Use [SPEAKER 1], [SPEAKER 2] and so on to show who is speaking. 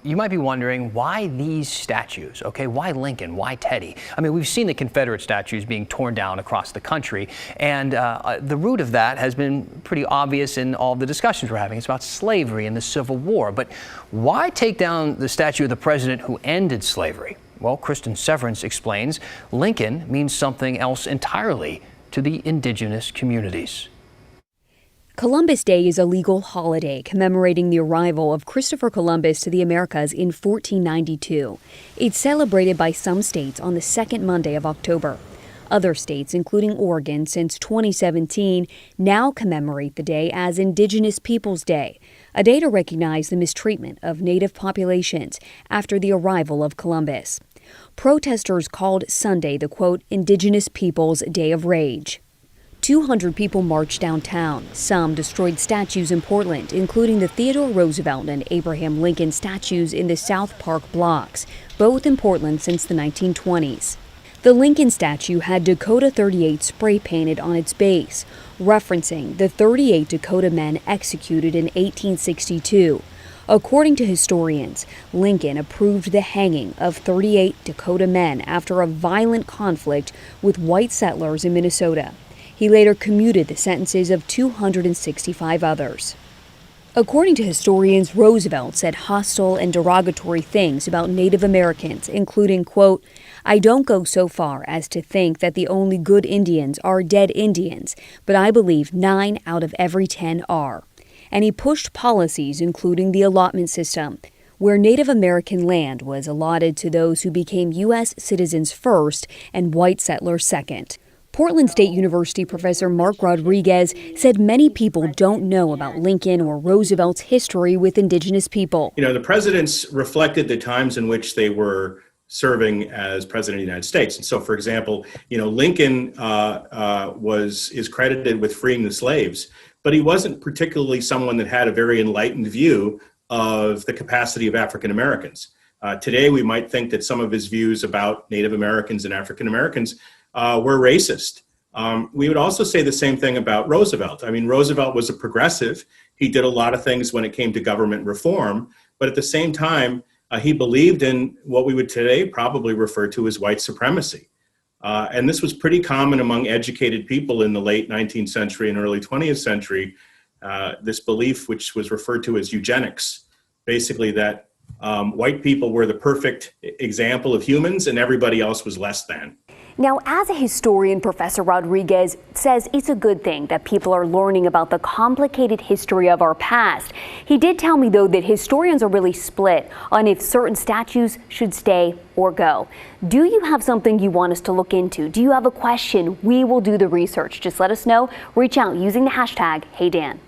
[SPEAKER 1] You might be wondering why these statues, okay? Why Lincoln? Why Teddy? I mean, we've seen the Confederate statues being torn down across the country, and the root of that has been pretty obvious in all the discussions we're having. It's about slavery and the Civil War. But why take down the statue of the president who ended slavery? Well, Kristen Severance explains Lincoln means something else entirely to the indigenous communities.
[SPEAKER 2] Columbus Day is a legal holiday commemorating the arrival of Christopher Columbus to the Americas in 1492. It's celebrated by some states on the second Monday of October. Other states, including Oregon since 2017, now commemorate the day as Indigenous Peoples Day, a day to recognize the mistreatment of Native populations after the arrival of Columbus. Protesters called Sunday the, quote, Indigenous Peoples Day of Rage. 200 people marched downtown. Some destroyed statues in Portland, including the Theodore Roosevelt and Abraham Lincoln statues in the South Park blocks, both in Portland since the 1920s. The Lincoln statue had Dakota 38 spray painted on its base, referencing the 38 Dakota men executed in 1862. According to historians, Lincoln approved the hanging of 38 Dakota men after a violent conflict with white settlers in Minnesota. He later commuted the sentences of 265 others. According to historians, Roosevelt said hostile and derogatory things about Native Americans, including, quote, I don't go so far as to think that the only good Indians are dead Indians, but I believe 9 out of every 10 are. And he pushed policies including the allotment system, where Native American land was allotted to those who became U.S. citizens first and white settlers second. Portland State University professor Mark Rodriguez said many people don't know about Lincoln or Roosevelt's history with indigenous people.
[SPEAKER 3] You know, the presidents reflected the times in which they were serving as president of the United States. And so, for example, you know, Lincoln is credited with freeing the slaves, but he wasn't particularly someone that had a very enlightened view of the capacity of African Americans. Today, we might think that some of his views about Native Americans and African Americans were racist. We would also say the same thing about Roosevelt. I mean, Roosevelt was a progressive. He did a lot of things when it came to government reform, but at the same time, he believed in what we would today probably refer to as white supremacy. And this was pretty common among educated people in the late 19th century and early 20th century, this belief which was referred to as eugenics, basically that white people were the perfect example of humans and everybody else was less than.
[SPEAKER 2] Now, as a historian, Professor Rodriguez says it's a good thing that people are learning about the complicated history of our past. He did tell me, though, that historians are really split on if certain statues should stay or go. Do you have something you want us to look into? Do you have a question? We will do the research. Just let us know. Reach out using the hashtag HeyDan.